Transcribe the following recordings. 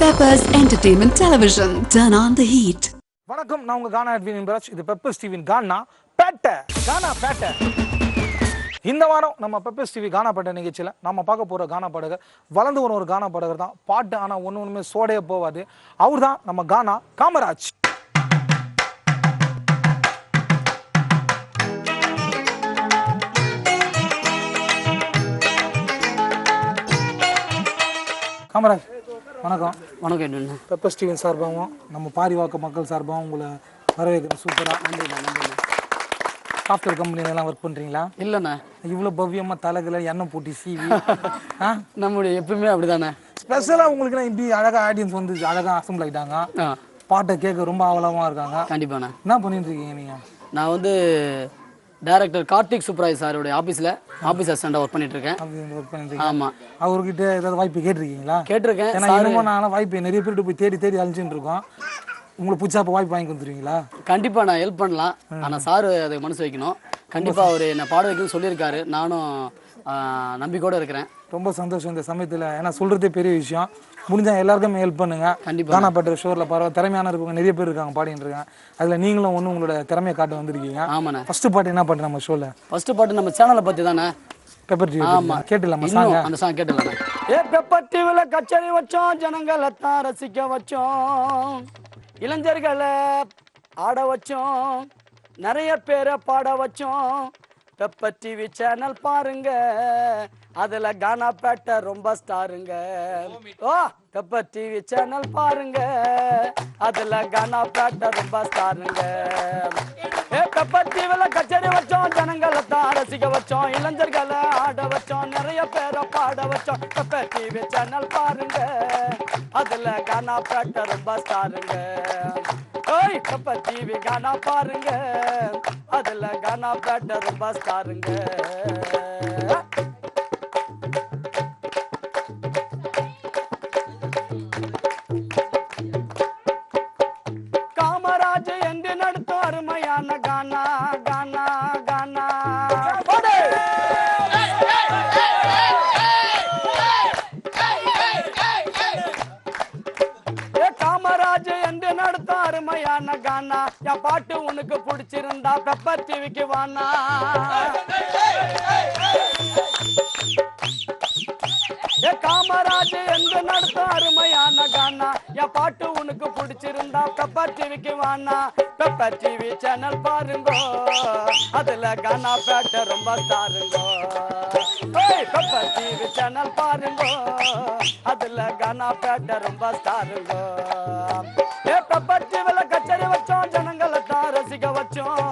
Peppers Entertainment Television. Turn on the heat. வணக்கம், நான் உங்க கானா அட்வின் இம்பராஜ். இது பெப்பர்ஸ் டிவியின் கானா பேட்டை. கானா பேட்டை. இந்த வாரம் நம்ம பெப்பர்ஸ் டிவி கானா பேட்டை நிகழ்ச்சியில் நம்ம பார்க்க போகிற கானா பாடகர் வளர்ந்து வரும் ஒரு கானா பாடகர் தான். பாட்டு ஆனால் ஒன்றுமே சோடையே போவாது. அவர் தான் நம்ம கானா காமராஜ். காமராஜ் வணக்கம். வணக்கம். பெப்பர்ஸ் டிவியின் சார்பாகவும் நம்ம பாரிவாக்க மக்கள் சார்பாகவும் உங்களை வரவேற்கிறேன். சூப்பராக நன்றி. சாஃப்ட்வேர் கம்பெனிலலாம் ஒர்க் பண்ணுறீங்களா? இல்லைண்ணா, இவ்வளோ பவ்யமாக தலைகளை எண்ணெய் போட்டி சிவி நம்முடைய எப்பவுமே அப்படிதானே. ஸ்பெஷலாக உங்களுக்கு இப்படி அழகாக ஆடியன்ஸ் வந்து அழகாக அசம்பிள் ஆகிட்டாங்க. பாட்டை கேட்க ரொம்ப ஆவலமாக இருக்காங்க. கண்டிப்பாண்ணா. என்ன பண்ணிட்டு இருக்கீங்க நீங்கள்? நான் வந்து டைரக்டர் கார்த்திக் சுப்ராஜ் சாரோடைய ஆஃபீஸில் ஆஃபீஸ் அசிஸ்டண்டாக ஒர்க் பண்ணிட்டு இருக்கேன். ஒர்க் பண்ணிட்டு ஆமாம். அவர்கிட்ட ஏதாவது வாய்ப்பு கேட்டிருக்கீங்களா? கேட்டிருக்கேன். ஏன்னா என்னமோ நாங்களாம் வாய்ப்பு நிறைய பேர்கிட்ட போய் தேடி அழிச்சுட்டு இருக்கோம். உங்களுக்கு பிடிச்சா அப்போ வாய்ப்பு வாங்கி கொடுத்துருவீங்களா? கண்டிப்பாக நான் ஹெல்ப் பண்ணலாம். ஆனால் சார் அதை மனசு வைக்கணும். கண்டிப்பாக அவர் என்னை பாட வைக்கணும்னு சொல்லியிருக்காரு. நானும் நம்பிக்கையோடு இருக்கிறேன். ரொம்ப சந்தோஷம் இந்த சமயத்தில். ஏன்னா சொல்கிறதே பெரிய விஷயம். முடிஞ்சா எல்லாருக்குமே ஹெல்ப் பண்ணுங்க. கண்டிப்பாக கானா பாட்டு ஷோரில் பரவாயில்ல திறமையான இருக்கவங்க நிறைய பேர் இருக்காங்க பாடிட்டு இருக்காங்க. அதில் நீங்களும் ஒன்று உங்களோட திறமையை காட்ட வந்திருக்கீங்க. ஆமாண்ணா. ஃபர்ஸ்ட் பாட்டு என்ன பாட்டு நம்ம ஷோவில்? ஃபர்ஸ்ட் பாட்டு நம்ம சேனலை பற்றி தானே. Pepper TV. ஆமாம், கேட்டுலாமா? அந்த சாங் கேட்டுலாண்ணா. பெப்பர் டிவில கச்சேரி வச்சோம், ஜனங்களை தான் ரசிக்க வச்சோம், இளைஞர்களை ஆட வச்சோம், நிறைய பேரை பாட வச்சோம். பெப்பர் டிவி சேனல் பாருங்க, அதுல கானா பேட்டை ரொம்ப ஸ்டாருங்க. ஓ, பெப்பர் டிவி சேனல் பாருங்க, அதுல கானா பேட்டை ரொம்ப ஸ்டாருங்க. பெப்பர் டிவில கச்சேரி வச்சோம், ஜனங்களை தான் ரசிக்க வச்சோம், இளைஞர்களை ஆட வச்சோம், நிறைய பேரை பாட வச்சோம். பெப்பர் டிவி சேனல் பாருங்க, அதுல கானா பேட்டை ரொம்ப ஸ்டாருங்க. ஓய், பெப்பர் டிவி கானா பாருங்க, அதுல கானா பேட்டை ரொம்ப ஸ்டாருங்க. காமராஜ் என்று நடத்தும் அருமையான கானா கானா கானா. காமராஜ் என்று நடத்தும் அருமையான கானா. என் பாட்டு உனக்கு பிடிச்சிருந்தா பெப்பர் டிவிக்கு வானா. காமராஜ் என்று நடத்தும் அருமையான கானா. என் பாட்டு உனக்கு பிடிச்சிருந்தா பெப்பர் டிவிக்கு வானா. பெப்பர் டிவி சேனல் பாருங்க, அதுல கானா பேட்டை ரொம்ப ஸ்டாருங்க. பெப்பர் டிவி சேனல் பாருங்க, அதுல கானா பேட்டை ரொம்ப ஸ்டாருங்க. பெப்பர் டிவில கச்சேரி வச்சோம், ஜனங்களை தான் ரசிக்க வச்சோம்.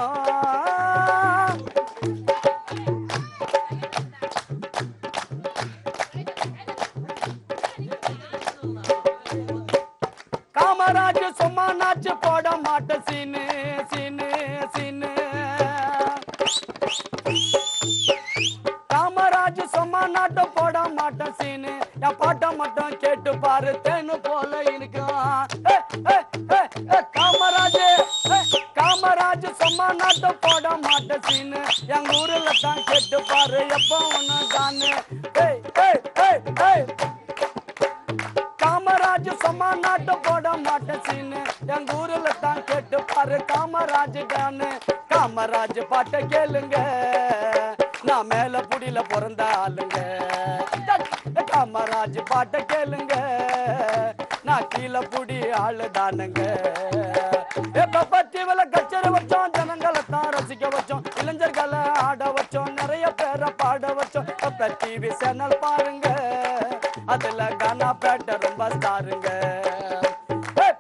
காமராஜ் சும்மா நாச்சு போட மாட்ட சீனு சீனு சீனு. காமராஜ் சும்மா நாட்ட போட மாட்ட சீனு. என் பாட்ட மட்டும் கேட்டு பாரு, தேனு போல இருக்கும். காமராஜ் சும்மா நாட்ட போட மாட்ட சீனு. எங்க ஊர்ல தான் கேட்டு பாரு, எப்ப ஒண்ணு தானு. காமராஜ் சும்மா நாட்ட போட மாட்ட சீனு. எங்க ஊர்ல தான் கேட்டு பாரு, காமராஜ் தானு. காமராஜ் பாட்ட கேளுங்க, நான் மேல புடியில பிறந்த ஆளுங்க. காமராஜ் பாட்ட கேளுங்க, நான் கீழே புடி ஆளு தானுங்க. பெப்பர் டிவில கச்சேரி வச்சோம், ஜனங்களை தான் ரசிக்க வச்சோம், இளைஞர்களை ஆட வச்சோம், நிறைய பேரை பாட வச்சோம். பெப்பர் டிவி சேனல் பாருங்க, அதுல கானா பேட்டை ரொம்ப ஸ்டாருங்க.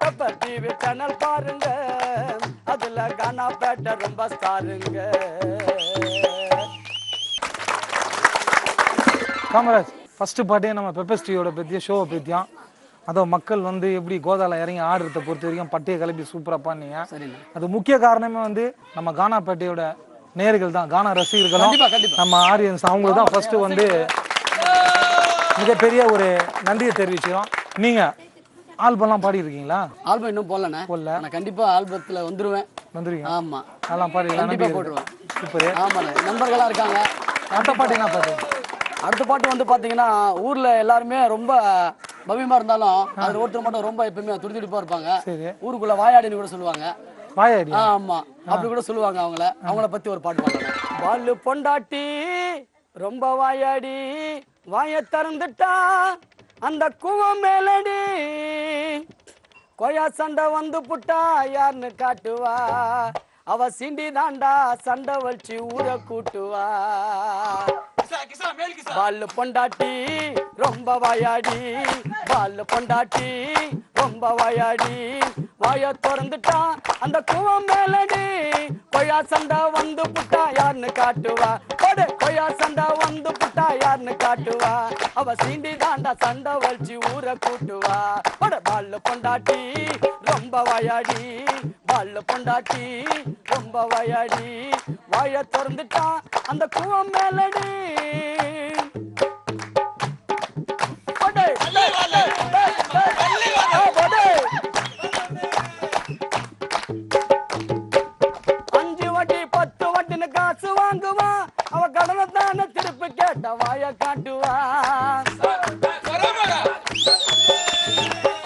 பெப்பர் டிவி சேனல் பாருங்க, அதுல கானா பேட்டை ரொம்ப ஸ்டாருங்க. காமராஜ் ஃபர்ஸ்ட் பாட்டே நம்ம பெப்பர்ஸ் டிவியோட பற்றிய ஷோவை பற்றியும், அதோ மக்கள் வந்து எப்படி கோதால இறங்கி ஆடுறத பொறுத்த வரைக்கும் பட்டையை கிளப்பி சூப்பராக பண்ணீங்க. அது முக்கிய காரணமே வந்து நம்ம கானா பேட்டையோட நேர்கள் தான், கானா ரசிகர்களும் நம்ம ஆடியன்ஸ். அவங்களுக்கு தான் ஃபர்ஸ்ட் வந்து மிகப்பெரிய ஒரு நன்றியை தெரிவிச்சோம். நீங்கள் ஆல்பம்லாம் பாடி இருக்கீங்களா? ஆல்பம் இன்னும் போடலண்ணே. நான் கண்டிப்பாக ஆல்பத்தில் வந்துடுவேன். வந்துருவீங்க? ஆமாம், அதெல்லாம் பாடி கண்டிப்பாக போட்டுருவேன். சூப்பர். ஆமாண்ணே, நண்பர்களாக இருக்காங்க. அடுத்த பாட்டு என்ன பாட்டு? அடுத்த பாட்டு வந்து பார்த்தீங்கன்னா ஊரில் எல்லாருமே ரொம்ப பவியமா இருந்தாலும் அதுல ஒருத்தர் மட்டும் ரொம்ப எப்பவுமே துடிதுடிப்பா இருப்பாங்க. சரி. ஊருக்குள்ள வாயாடின்னு கூட சொல்லுவாங்க. வாயாடி? ஆமா, அப்படி கூட சொல்லுவாங்க. அவங்கள பத்தி ஒரு பாட்டு பாடுறாங்க. பாலு பொண்டாட்டி ரொம்ப வாயாடி, வாய திறந்துட்டா அந்த கூவம் மேலடி, கொயா சண்டை வந்து புட்டா யாருன்னு காட்டுவா, அவ சிண்டி தாண்டா சண்டை வச்சு ஊர கூட்டுவா. பாலு பொண்டாட்டி ரொம்ப வாயாடி, பாலு பொண்டாட்டி ரொம்ப வாயாடி, வாய திறந்துட்டா அந்த கூவம் மேலடி, கொயா சண்டை வந்து புட்டா யாருன்னு காட்டுவா, கொயா சண்டை வந்து புட்டா யாருன்னு காட்டுவா, அவ சீண்டி தாண்டா சண்டை வச்சு ஊரை கூட்டுவா. பாலு பொண்டாட்டி ரொம்ப வாயாடி, பாலு பொண்டாட்டி ரொம்ப வாயாடி, வாய திறந்துட்டா அந்த கூவம் மேலடி. அஞ்சு வட்டி 10 வட்டின்னு காசு வாங்குவா, அவ கடனை தானே திருப்பி கேட்ட வாய காட்டுவா.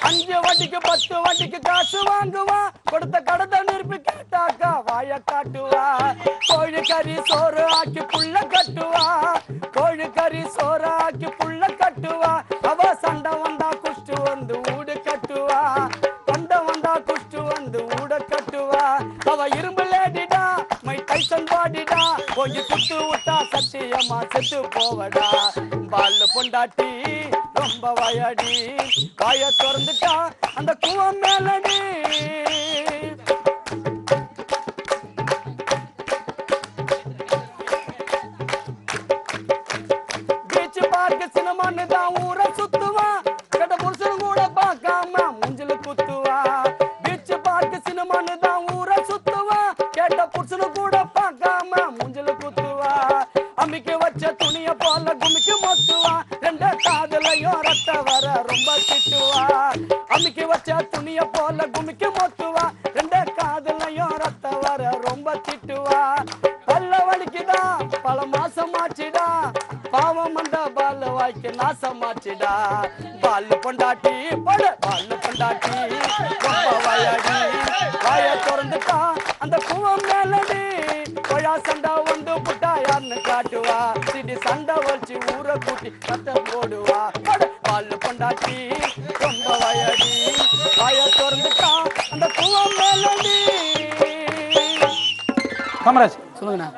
5 வட்டிக்கு 10 வட்டிக்கு காசு வாங்குவா, கொடுத்த கடனை திருப்பி கேட்டாக்கா வாய காட்டுவா. கோழி கறி சோறு ஆக்கி புள்ள கட்டுவா, கோழி கறி சோறு ஆக்கி புள்ள கட்டுவா, அவ சண்டை வந்தா குஷ்டு வந்து ஊடு கட்டுவா, சண்டை வந்தா குஷ்டு வந்து ஊட கட்டுவா. அவ இரும்பு லேடிடா, மை டைசன் பாடிடா, கொஞ்சம் குத்து விட்டா சத்தியமா செத்து போவடா. பாலு பொண்டாட்டி ரொம்ப வாயாடி, வாய திறந்துட்டா அந்த கூவம் மேலடி. பீச்சு பார்க்க சினிமான்னு தான் ஊரை சுத்துவா, கட்ட புருஷன் கூட பார்க்காம மூஞ்சில குத்துவா. பீச்சு பார்க்க சினிமான்னு தான் ஊரை சுத்துவா, கேட்ட புருஷனு கூட பார்க்காம மூஞ்சில குத்துவா. அம்மிக்கு வச்ச துணிய போல குமிக்கு மொத்துவா, 2 காதுலையும் ரத்த வர ரொம்ப திட்டுவா. அம்மிக்கு வச்ச துணிய போல குமிக்கு மொத்துவா, 2 காதுலையும் ரத்த வர ரொம்ப திட்டுவா. பல்ல வலிக்குதா பல மாசம் ஆச்சுடா, பாவம் அந்த பால் வாய்க்கு நாசமாச்சுடா. பாலு பொண்டாட்டி பாலு பொண்டாட்டி ரொம்ப வாயாடி, வாய திறந்துட்டா அந்த கூவம் மேலடி, கொயா சண்டை வந்து புட்டா யாருன்னு காட்டுவா, சிடி சண்டை வச்சு ஊரை கூட்டி கட்ட போடுவா. பாலு பொண்டாட்டி ரொம்ப வாயாடி, வாய திறந்துட்டா அந்த கூவம் மேலடி. காமராஜ் சொல்லுங்கண்ணா.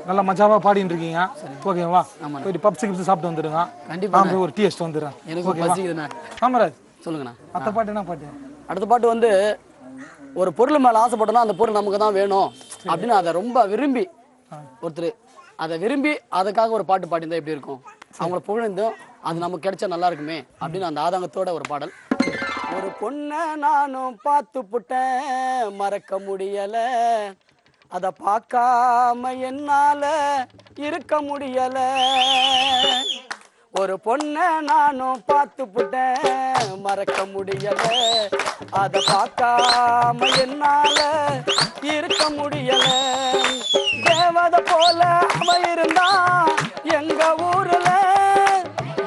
நல்லா மஜாவா பாடிட்டு இருக்கீங்க. ஓகேவா? போயிட்டு பப்ஸ் கிப்ஸ் சாப்பிட்டு வந்துடுங்க. கண்டிப்பா ஒரு டீ எஸ்ட் வந்துடுறேன். எனக்கு பசிக்குதுண்ணா. காமராஜ் சொல்லுங்கண்ணா. அடுத்த பாட்டு என்ன பாட்டு? அடுத்த பாட்டு வந்து ஒரு பொருள் மேல ஆசைப்பட்டோம்னா அந்த பொருள் நமக்கு தான் வேணும் அப்படின்னு அதை ரொம்ப விரும்பி ஒருத்தர் அதை விரும்பி அதுக்காக ஒரு பாட்டு பாடியிருந்தா எப்படி இருக்கும், அவங்கள புகழ்ந்தும் அது நமக்கு கிடைச்சா நல்லா இருக்குமே அப்படின்னு அந்த ஆதங்கத்தோட ஒரு பாடல். ஒரு பொண்ணை நானும் பார்த்து புட்டேன் மறக்க முடியல, அத பார்க்காம என்னால இருக்க முடியல. ஒரு பொண்ணை நானும் பார்த்து புட்டேன் மறக்க முடியல, அத பார்க்காம என்னால இருக்க முடியல. தேவதை போல அவ இருந்தா எங்க ஊர்ல,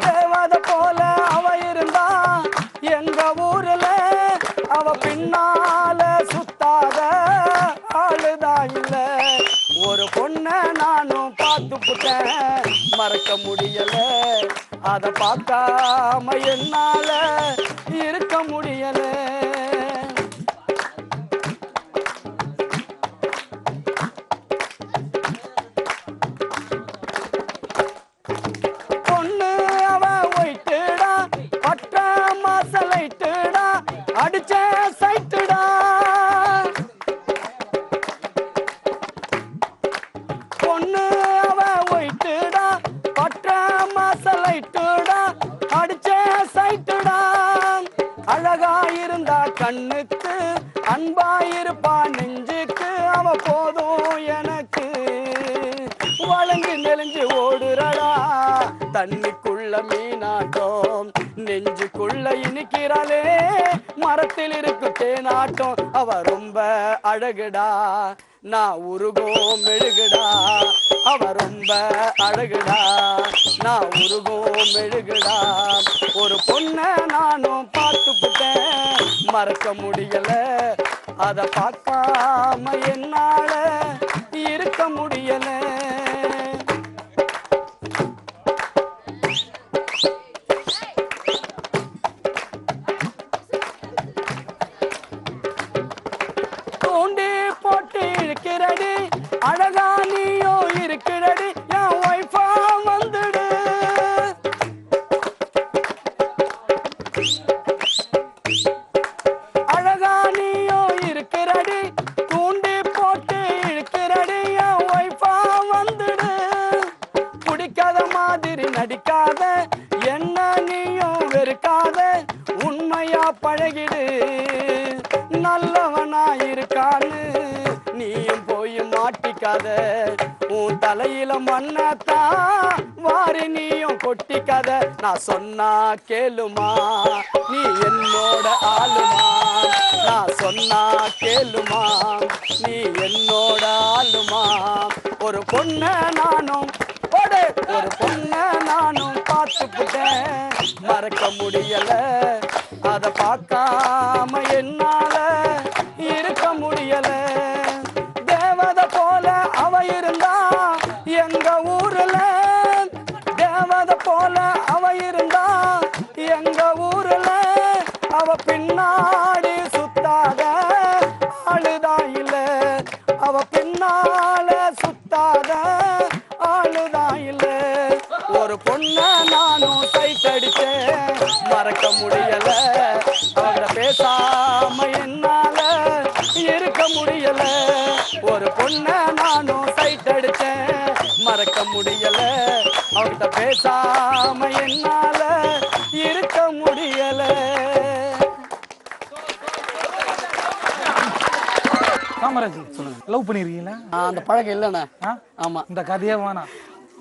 தேவதை போல அவ இருந்தா எங்க ஊர்ல, அவ பின்னால சுத்தாத ஆளுதான் இல்ல. ஒரு பொண்ணை நானும் பார்த்து புட்டேன் மறக்க முடியல, அத பார்க்காம என்னால இருக்க முடியல. பொண்ணு அவ ஒயிட்டுடா, 8 மாசம் லைட்டுடா, அடிச்ச சைட்டுடா. பொண்ணு அவ ஒயிட்டுடா, 8 மாசம் லைட்டுடா, அடிச்ச சைட்டுடா. அழகா இருந்தா கண்ணுக்கு, அன்பா இருப்பா நெஞ்சுக்கு, அவ போதும் எனக்கு. வளைஞ்சு நெளிஞ்சு ஓடுறடா தண்ணிக்குள்ள மீனாட்டம், நெஞ்சுக்குள்ள இனிக்கிறாளே மரத்தில் இருக்கு தேனாட்டம். அவ ரொம்ப அழகுடா, நான் உருகும் மெழுகுடா அவ ரொம்ப அழகுடா நான் உருகும் மெழுகுடா ஒரு பொண்ணை நானும் பார்த்துக்கிட்டேன் மறக்க முடியல அத பார்க்காம என்னால இருக்க முடியல தூண்டி போட்டு இருக்கிறடி அழகா நீயோ இருக்கிறடி என் ஒய்ஃபா வந்துடு அழகா நீயோ இருக்கிறடி தூண்டி போட்டு இருக்கிறடி என் ஒய்ஃபா வந்துடு பிடிக்காத மாதிரி நடிக்காத என்ன நீயும் வெறுக்காத உண்மையா பழகிடு நல்லவனா இருக்கான்னு நீயும் போய் மாட்டிக்காத உன் தலையில மண்ணத்தான் வாரி நீயும் கொட்டிக்காத நான் சொன்னா கேளுமா நீ என்னோட ஆளுமா நான் சொன்னா கேளுமா நீ என்னோட ஆளுமா ஒரு பொண்ண நானும் ஒரு பொண்ண நானும் பார்த்துக்கிட்டேன் மறக்க முடியல அத பார்க்காம என்னால இருக்க முடியல தேவதை போல அவ இருந்தா எங்க ஊர்ல தேவதை போல அவ இருந்தா எங்க ஊர்ல அவ பின்னாடி சுத்தாத ஆளுதான் இல்ல அவ பின்னால சுத்தாத ஆளுதான் இல்ல ஒரு பொண்ண நானும் சைட் அடிச்சேன் மறக்க முடியல அவங்கள பேசாம என்னால இருக்க முடியல ஒரு பொண்ண நானும் சைட் அடிச்சேன் மறக்க முடியல அவங்கிட்ட பேசாம என்னால இருக்க முடியல காமராஜ் சொல்லுங்க லவ் பண்ணிருக்கீங்களா அந்த பழக்கம் இல்லைண்ணே ஆமா இந்த கதையே வேணாம்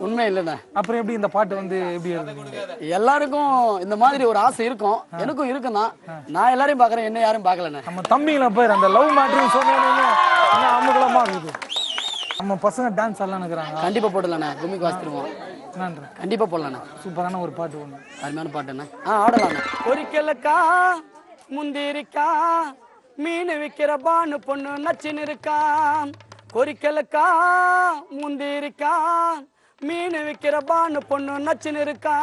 உண்மை இல்லைண்ணே அப்புறம் எப்படி இந்த பாட்டு வந்து எப்படி எழுதுனீங்க எல்லாருக்கும் இந்த மாதிரி ஒரு ஆசை இருக்கும் எனக்கும் இருக்கும் தான் நான் எல்லாரையும் பாக்குறேன் என்ன யாரும் பாக்கலண்ணே நம்ம தம்பிங்கள பேர் அந்த லவ் மேட்ருன்னு சொன்னோன்னே அமுகலமா இருக்குது நம்ம பசங்க டான்ஸ் ஆடலாம் இருக்கிறாங்க கண்டிப்பா போடலாண்ணே கும்மிக்கு வாசித்துருவோம் என்னன்ற கண்டிப்பா போடலாண்ணே சூப்பரான ஒரு பாட்டு ஒண்ணு அருமையான பாட்டுண்ணே ஆடலாண்ணே பொரிக்கலக்கா முந்திரிக்கா மீன் விற்கிற பானு பொண்ணு நச்சின்னு இருக்கா பொரிக்கலக்கா முந்திரிக்கா மீன் விற்கிற பானு பொண்ணு நச்சின்னு இருக்கா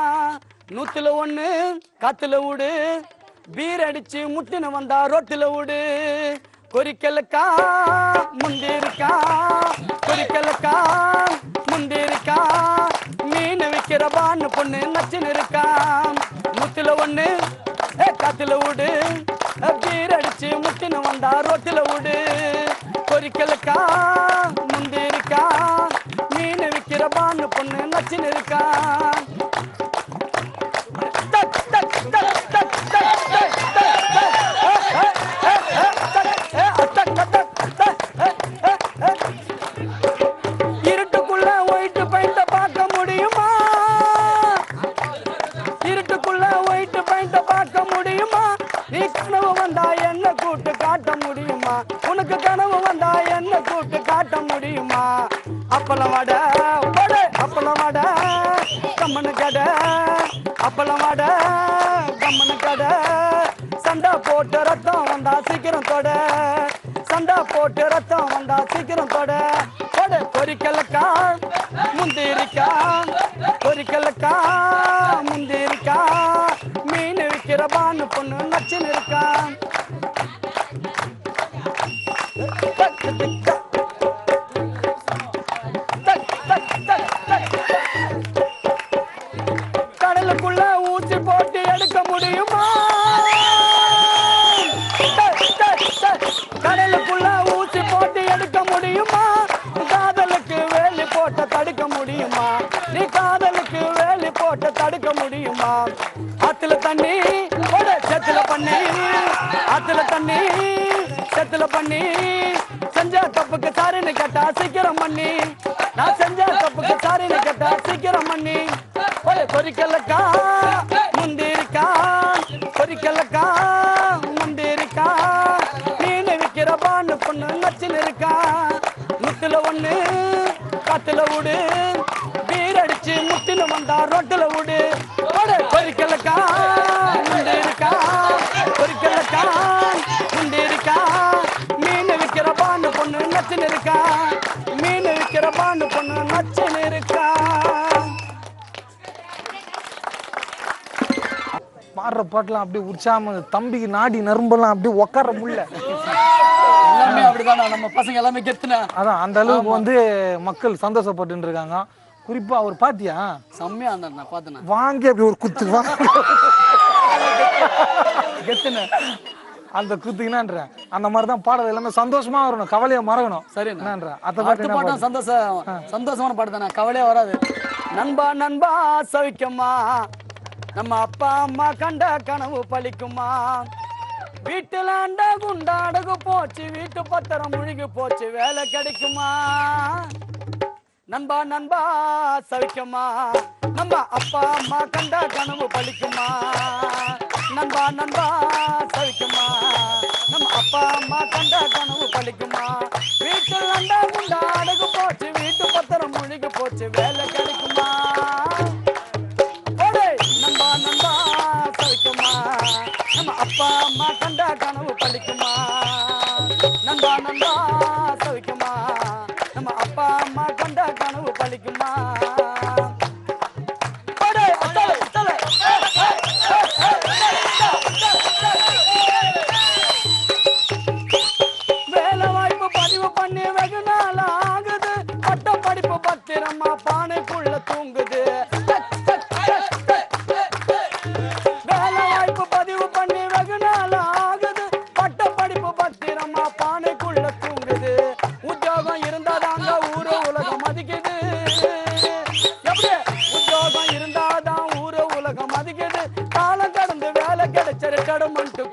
100 காத்துல விடு பீர் அடிச்சு முட்டின்னு வந்தா ரோட்டில விடு பொரிக்கலக்கா முந்திரிக்கா பொரிக்கலக்கா முந்திரிக்கா மீன் விற்கிற பானு பொண்ணு நச்சின்னு இருக்கா 100 காத்துல விடு பீர் அடிச்சு முட்டின்னு வந்தா ரோட்டில விடு பொரிக்கலக்கா முந்திரிக்கா மீன் விற்கிற பானு பொண்ணு நச்சின்னு இருக்கா இருட்டுக்குள்ள ஒயிட்டு பெயிண்ட பார்க்க முடியுமா இருட்டுக்குள்ள ஒயிட்டு பெயிண்ட பார்க்க முடியுமா நீ கனவு வந்தா என்ன கூட்டு காட்ட முடியுமா உனக்கு கனவு வந்தா என்ன கூட்டு காட்ட முடியுமா அப்பளம் வடை அப்பளம் வடை கம்மனு கடை அப்பளம் வடை கம்மனு கடை சண்டை போட்டு ரத்தம் வந்தா சீக்கிரம் தொட சண்டை போட்டு ரத்தம் வந்தா சீக்கிரம் தொட பொரிக்கலக்கா முந்திரிக்கா பொரிக்கலக்கா முந்திரிக்கா மீன் விற்கிற பானு பொண்ணு நச்சின்னு இருக்கா கடலுக்குள்ள ஊசி போட்டு எடுக்க முடியுமா கடலுக்குள்ள ஊசி போட்டு எடுக்க முடியுமா காதலுக்கு வேலி போட்ட தடுக்க முடியுமா நீ காதலுக்கு வேலி போட்ட தடுக்க முடியுமா ஆத்துல தண்ணி செத்துல பண்ணி ஆத்துல தண்ணி செத்துல பண்ணி செஞ்ச தப்புக்கு சாரின்னு கேட்டா சீக்கிரம் பண்ணி நான் செஞ்ச தப்புக்கு சாரின்னு கேட்டா சீக்கிரம் பண்ணி பொரிக்கலக்கா முந்திரிக்கா பொரிக்கலக்கா முந்திரிக்கா மீன் விற்கிற பானு பொண்ணு நச்சின்னு இருக்கா ஆத்துல ஒண்ணு காத்துல விடு பீரடிச்சு முட்டினு வந்தா ரோட்டுல விடு பொறிக்கலக்கா முண்டு இருக்கா பொறிக்கலக்கா முண்டு இருக்கா மீன் விற்கிற பாண்டு பொண்ணு நச்சுன்னு இருக்கா மீன் விற்கிற பாண்டு பொண்ணு நச்சுன்னு இருக்கா. பாடுற பாட்டுலாம் அப்படியே உற்சாகமா தம்பிக்கு நாடி நரம்பெல்லாம் அப்படியே உக்கார முடியல. எல்லாமே அப்படிதானா நம்ம பசங்க எல்லாமே கெத்துனா. அதான் அந்த அளவுக்கு வந்து மக்கள் சந்தோஷப்பட்டு இருக்காங்க. குறிப்பா அவர் பாத்தியா செம்மையா இருந்தா பாத்தேன். வாங்கி அப்படி ஒரு குத்து கெத்துன அந்த குத்துக்குனான்ற அந்த மாதிரிதான் பாடல் எல்லாமே சந்தோஷமா வரணும், கவலையை மறக்கணும். சரி என்னன்ற அடுத்த பாட்டும் சந்தோஷமான பாட்டு தானே, கவலையே வராது. நண்பா நண்பா சவிக்கம்மா நம்ம அப்பா அம்மா கண்ட கனவு பழிக்குமா வீட்டுல அண்ட குண்டாடகு போச்சு வீட்டு பத்திரம் முழுகி போச்சு வேலை கிடைக்குமா நண்பா நண்பா சவிக்கம்மா நம்ம அப்பா அம்மா கண்ட கனவு பழிக்குமா நண்பா நண்பா சவிக்கம்மா நம்ம அப்பா அம்மா கண்ட கனவு பழிக்குமா வீட்டுல அண்ட குண்டாடகு போச்சு வீட்டு பத்திரம் முழுகி போச்சு வேலை கிடைக்குமா நண்பா நண்பா சவிக்குமா நம்ம அப்பா அம்மா கண்ட கனவு பழிக்குமா நண்பா நண்பா சவிக்குமா நம்ம அப்பா அம்மா கண்ட கனவு பழிக்குமா வேலை வாய்ப்பு பதிவு பண்ணி வெகு நாள் ஆகுது பட்ட படிப்பு பத்திரமா பானைக்குள்ள தூங்குது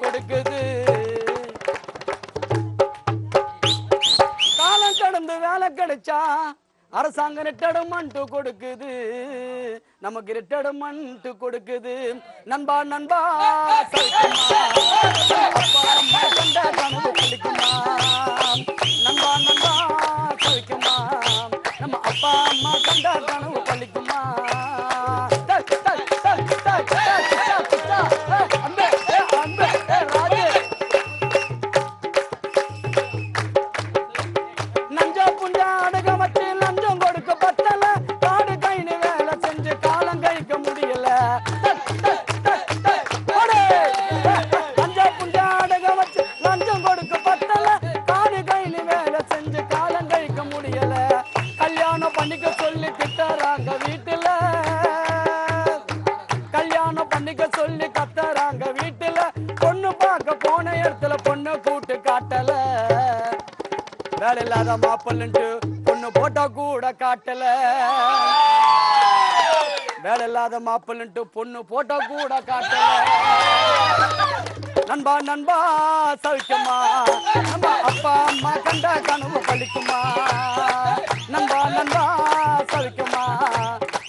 கொடுக்குது காலம் கடந்து வேலை கிடைச்சா அரசாங்கம் ரிட்டர்மெண்ட் கொடுக்குது நமக்கு ரிட்டர்மெண்ட் கொடுக்குது நண்பா நண்பா கனவு பழிக்குமா நண்பா நண்பா சவிக்குமா நம்ம அப்பா அம்மா கண்ட கனவு பழிக்குமா நஞ்சா புண்டா அடக வச்சு லஞ்சம் கொடுக்க பத்தல காடு கைனு வேலை செஞ்சு காலம் கழிக்க முடியல நஞ்சா புண்டா அடக வச்சு லஞ்சம் கொடுக்க பத்தல காடு கைனு வேலை செஞ்சு காலம் கழிக்க முடியல கல்யாணம் பண்ணிக்க சொல்லி திட்டறாங்க வீட்டுல கல்யாணம் பண்ணிக்க சொல்லி கத்துறாங்க வீட்டுல பொண்ணு பார்க்க போன இடத்துல பொண்ணு கூட்டு காட்டல வேலை இல்லாத மாப்பிள்ளைன்ட்டு பொண்ணு போட்டா கூட காட்டல வேலை இல்லாத மாப்பிள்ளைன்ட்டு பொண்ணு போட்டா கூட காட்டல நண்பா நண்பா சவிக்குமா நம்ம அப்பா அம்மா கண்ட கனவு பழிக்குமா நண்பா நண்பா சவிக்குமா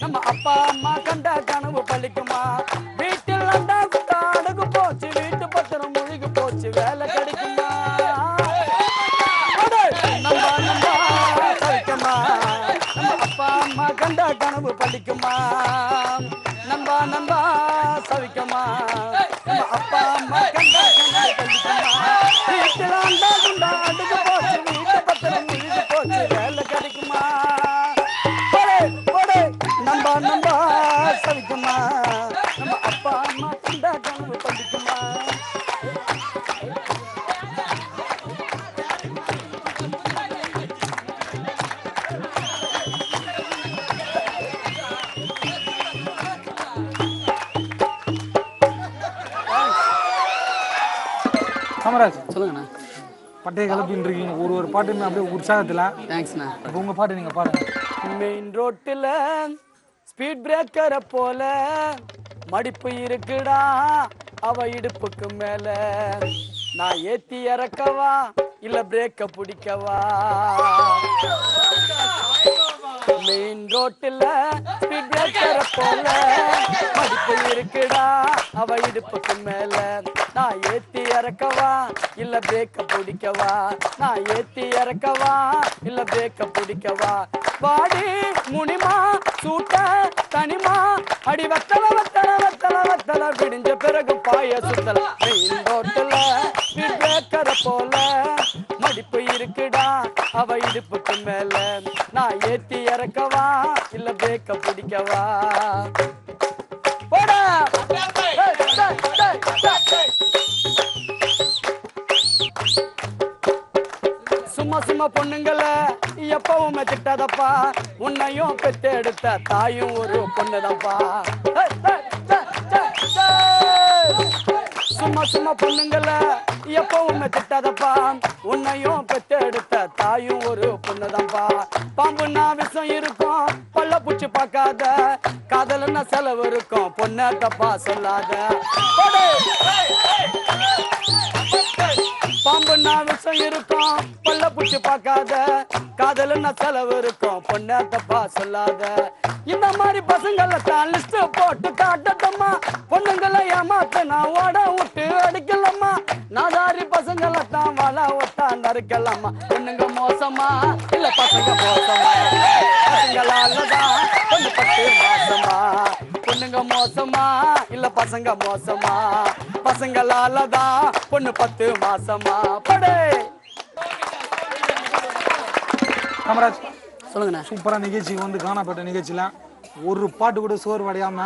நம்ம அப்பா அம்மா கண்ட கனவு பழிக்குமா வீட்டில் அண்டா குட்டாடகு போச்சு வீட்டு பத்திரம் முழுகி போச்சு வேலை கிடைக்குமா நண்பா நண்பா சவிக்குமா நம்ம அப்பா அம்மா கண்ட கனவு பழிக்குமா நண்பா நண்பா சவிக்குமா நம்ம அப்பா அம்மா கண்ட கனவு பழிக்குமா வீட்டில் அண்டா குண்டாடகு போச்சு வீட்டு பத்திரம் முழுகி போச்சு வேலை கிடைக்குமா நம்பா நம்பா சவிக்குமா நம்ம அப்பா அம்மா கண்ட கனவு பழிக்குமா காமராஜ் சொல்லுங்கண்ணா. பட்டைய கிளப்பின்னு இருக்கீங்க ஒரு பாட்டுன்னு அப்படியே உற்சாகத்துல. தேங்க்ஸ்ண்ணா. உங்க பாட்டு நீங்க பாடுங்க. மெயின் ரோட்டுல ஸ்பீட் பிரேக்கரை போல மடிப்பு இருக்குடா அவ இடுப்புக்கு மேல நான் ஏத்தி இறக்கவா இல்ல பிரேக்க பிடிக்கவா மெயின் ரோட்டுல ஸ்பீட் பிரேக்கரை போல மடிப்பு இருக்குடா அவ இடுப்புக்கு மேல நான் ஏத்தி இறக்கவா இல்ல பிரேக்க பிடிக்கவா நான் ஏத்தி இறக்கவா இல்ல பிரேக்க பிடிக்கவா வாடி முனிமா சூட்ட தனிமா அடி வத்தல வத்தல வத்தல வத்தல விடிஞ்ச பிறகு பாய சுத்தல மெயின் ரோட்டுல பிரேக்கர போல மடிப்பு இருக்குடா அவ இடுப்புக்கு மேல நான் ஏத்தி இறக்கவா இல்ல பிரேக்க பிடிக்கவா போடா சும்மா சும்மா பொண்ணுங்கள எப்பவுமே திட்டாதப்பா உன்னையும் பெத்து எடுத்த தாயும் ஒரு பொண்ணுதான்ப்பா சும்மா சும்மா பொண்ணுங்கள எப்பவுமே திட்டாதப்பா உன்னையும் பெத்து எடுத்த தாயும் ஒரு பொண்ணுதான்ப்பா பாம்புன்னா விஷம் இருக்கும் பல்ல பூச்சி பார்க்காத காதல்னா செலவு இருக்கும் பொண்ண தப்பா சொல்லாத பாம்புன்னா விஷம் இருக்கும் பல்ல பூச்சி பார்க்காத காதல்னா செலவு இருக்கும் பொண்ண தப்பா சொல்லாத இந்த மாதிரி பசங்களை தான் லிஸ்ட் போட்டு காட்டட்டம்மா பொண்ணுங்களை ஏமாத்த நான் ஓட விட்டு அடிக்கலாமா நாதாரி பசங்களை தான் வள ஒட்டா நறுக்கலாமா பொண்ணுங்க மோசமா இல்ல பசங்க மோசமா பசங்களாலதான் பொண்ணு 10 மாசமா பொண்ணுங்க மோசமா இல்ல பசங்க மோசமா பசங்களாலதான் பொண்ணு 10 மாசமா படே காமராஜ் சொல்லுங்கண்ணா சூப்பரா நிகழ்ச்சி வந்து காணப்பட்ட நிகழ்ச்சியில ஒரு பாட்டு கூட சோர்வடையாம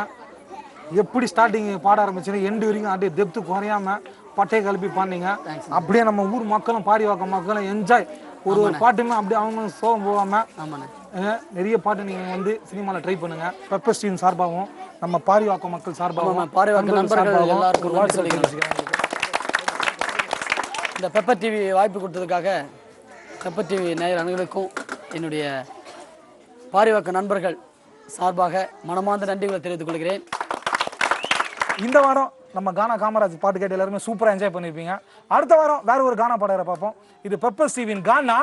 எப்படி ஸ்டார்டிங் பாட ஆரம்பிச்சுன்னு எண்டு வரைக்கும் அப்படியே டெப்த்து குறையாம பட்டையை கலப்பி பாடினீங்க. அப்படியே நம்ம ஊர் மக்களும் பாரிவாக்க மக்களும் என்ஜாய் ஒரு பாட்டுமே அப்படியே அவங்க சோகம் போகாம நிறைய பாட்டு நீங்க வந்து சினிமாவில் ட்ரை பண்ணுங்க. பெப்பர் ஸ்டீவன் சார்பாகவும் நம்ம பாரிவாக்க மக்கள் சார்பாகவும் இந்த பெப்பர் டிவி வாய்ப்பு கொடுத்ததுக்காக பெப்பர் டிவி நேயர் அனைவருக்கும் என்னுடைய பாரிவாக்க நண்பர்கள் சார்பாக மனமார்ந்த நன்றிகளை தெரிவித்துக் கொள்கிறேன். இந்த வாரம் நம்ம கானா காமராஜ் பாட்டு கேட்டு எல்லாருமே சூப்பரா என்ஜாய் பண்ணிருப்பீங்க. அடுத்த வாரம் வேற ஒரு கானா பாடகரை பார்ப்போம். இது பெப்பர் ஸ்டீவின் கானா.